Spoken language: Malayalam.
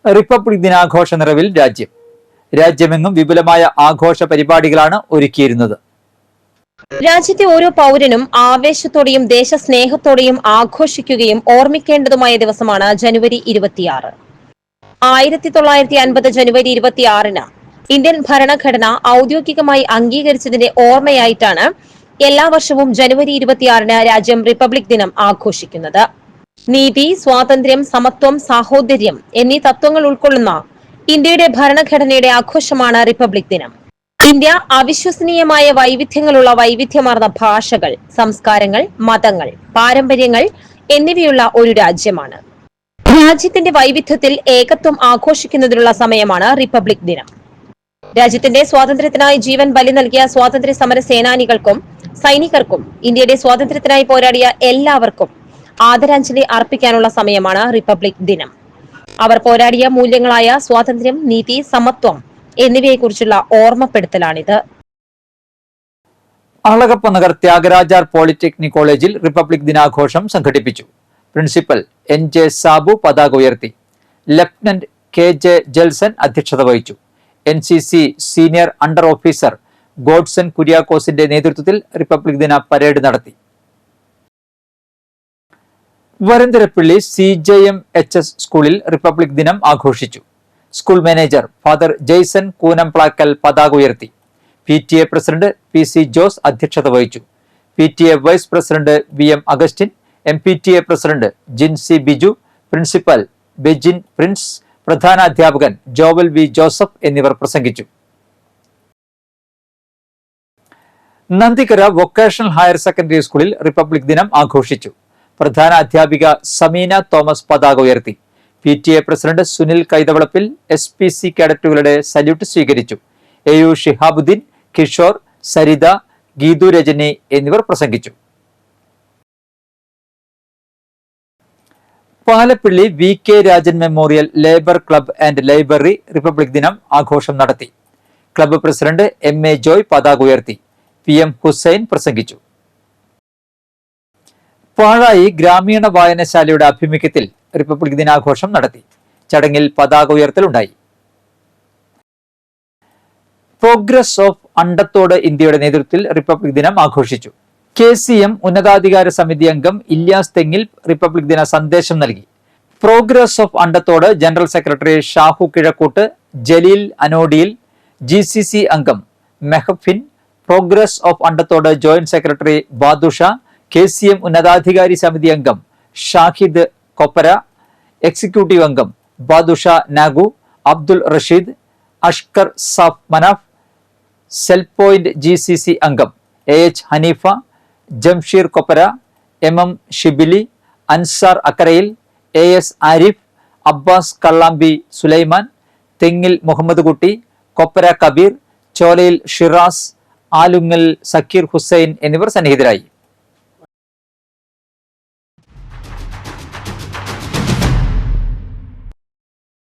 റിപ്പബ്ലിക് ദിനാഘോഷ നിറവിൽ രാജ്യമെങ്ങും വിപുലമായ ആഘോഷ പരിപാടികളാണ് ഒരുക്കിയിരുന്നത്. രാജ്യത്തെ ഓരോ പൗരനും ആവേശത്തോടെയും ദേശസ്നേഹത്തോടെയും ആഘോഷിക്കുകയും ഓർമ്മിക്കേണ്ടതുമായ ദിവസമാണ് ജനുവരി 26. 1950 ജനുവരി 26-ന് ഇന്ത്യൻ ഭരണഘടന ഔദ്യോഗികമായി അംഗീകരിച്ചതിന്റെ ഓർമ്മയായിട്ടാണ് എല്ലാ വർഷവും ജനുവരി 26-ന് രാജ്യം റിപ്പബ്ലിക് ദിനം ആഘോഷിക്കുന്നത്. നീതി, സ്വാതന്ത്ര്യം, സമത്വം, സാഹോദര്യം എന്നീ തത്വങ്ങൾ ഉൾക്കൊള്ളുന്ന ഇന്ത്യയുടെ ഭരണഘടനയുടെ ആഘോഷമാണ് റിപ്പബ്ലിക് ദിനം. ഇന്ത്യ അവിശ്വസനീയമായ വൈവിധ്യങ്ങളുള്ള വൈവിധ്യമാർന്ന ഭാഷകൾ, സംസ്കാരങ്ങൾ, മതങ്ങൾ, പാരമ്പര്യങ്ങൾ എന്നിവയുള്ള ഒരു രാജ്യമാണ്. രാജ്യത്തിന്റെ വൈവിധ്യത്തിൽ ഏകത്വം ആഘോഷിക്കുന്നതിനുള്ള സമയമാണ് റിപ്പബ്ലിക് ദിനം. രാജ്യത്തിന്റെ സ്വാതന്ത്ര്യത്തിനായി ജീവൻ ബലി നൽകിയ സ്വാതന്ത്ര്യ സമര സേനാനികൾക്കും സൈനികർക്കും ഇന്ത്യയുടെ സ്വാതന്ത്ര്യത്തിനായി പോരാടിയ എല്ലാവർക്കും ആദരാഞ്ജലി അർപ്പിക്കാനുള്ള സമയമാണ് റിപ്പബ്ലിക് ദിനം. അവർ പോരാടിയ മൂല്യങ്ങളായ സ്വാതന്ത്ര്യം, നീതി, സമത്വം എന്നിവയെക്കുറിച്ചുള്ള ഓർമ്മപ്പെടുത്തലാണിത്. അളഗപ്പനഗർ ത്യാഗരാജാർ പോളിടെക്നിക് കോളേജിൽ റിപ്പബ്ലിക് ദിനാഘോഷം സംഘടിപ്പിച്ചു. പ്രിൻസിപ്പൽ NJ സാബു പതാക ഉയർത്തി. ലഫ്റ്റനന്റ് KJ ജെൽസൺ അധ്യക്ഷത വഹിച്ചു. NCC senior under officer Godson കുര്യാക്കോസിന്റെ നേതൃത്വത്തിൽ റിപ്പബ്ലിക് ദിന പരേഡ് നടത്തി. വരന്തരപ്പള്ളി CJMHS സ്കൂളിൽ റിപ്പബ്ലിക് ദിനം ആഘോഷിച്ചു. School manager father Jaison Koonamplackal പതാക ഉയർത്തി. PTA പ്രസിഡന്റ് PC ജോസ് അധ്യക്ഷത വഹിച്ചു. PTA vice president VM Augustine, MPTA president Jincy Biju, principal Bejin Prince, പ്രധാനാധ്യാപകൻ ജോവൽ V ജോസഫ് എന്നിവർ പ്രസംഗിച്ചു. നന്ദിക്കര വൊക്കേഷണൽ ഹയർ സെക്കൻഡറി സ്കൂളിൽ റിപ്പബ്ലിക് ദിനം ആഘോഷിച്ചു. പ്രധാന അധ്യാപിക സമീന തോമസ് പതാക ഉയർത്തി. PTA president Sunil Kaithavalappil SPC കേഡറ്റുകളുടെ സല്യൂട്ട് സ്വീകരിച്ചു. AU ഷിഹാബുദ്ദീൻ, കിഷോർ, സരിത, ഗീതു രജനി എന്നിവർ പ്രസംഗിച്ചു. Palappilly VK Rajan memorial labour club and library republic ദിനം ആഘോഷം നടത്തി. ക്ലബ്ബ് പ്രസിഡന്റ് MA ജോയ് പതാക ഉയർത്തി. PM ഹുസൈൻ പ്രസംഗിച്ചു. പാഴായി ഗ്രാമീണ വായനശാലയുടെ ആഭിമുഖ്യത്തിൽ റിപ്പബ്ലിക് ദിനാഘോഷം നടത്തി. ചടങ്ങിൽ പതാക ഉയർത്തലുണ്ടായി. പ്രോഗ്രസ് ഓഫ് അണ്ടത്തോട് ഇന്ത്യയുടെ നേതൃത്വത്തിൽ റിപ്പബ്ലിക് ദിനം ആഘോഷിച്ചു. KCM ഉന്നതാധികാര സമിതി അംഗം ഇല്യാസ് തെങ്ങിൽ റിപ്പബ്ലിക് ദിന സന്ദേശം നൽകി. Progress of Andathode general secretary Shahu Kizhakkoot, Jaleel അനോഡിയിൽ, GCC അംഗം Mehafin, progress of Andathode joint secretary Badusha, KCM ഉന്നതാധികാരി സമിതി അംഗം ഷാഹിദ് കൊപ്പര, എക്സിക്യൂട്ടീവ് അംഗം ബാദുഷ നാഗു, അബ്ദുൾ റഷീദ്, അഷ്കർ സാഫ് മനാഫ്, സെൽപോയിന്റ് GCC അംഗം AH Haneefa, Jamsheer Koppara, MM Shibili, Ansar Akkarayil, AS Arif, Abbas Kallampi Sulaiman, Thengil Muhammad Kutty, Koppara Kabeer, Cholayil Shiraz, Alungal Zakir Hussain എന്നിവർ സന്നിഹിതരായി.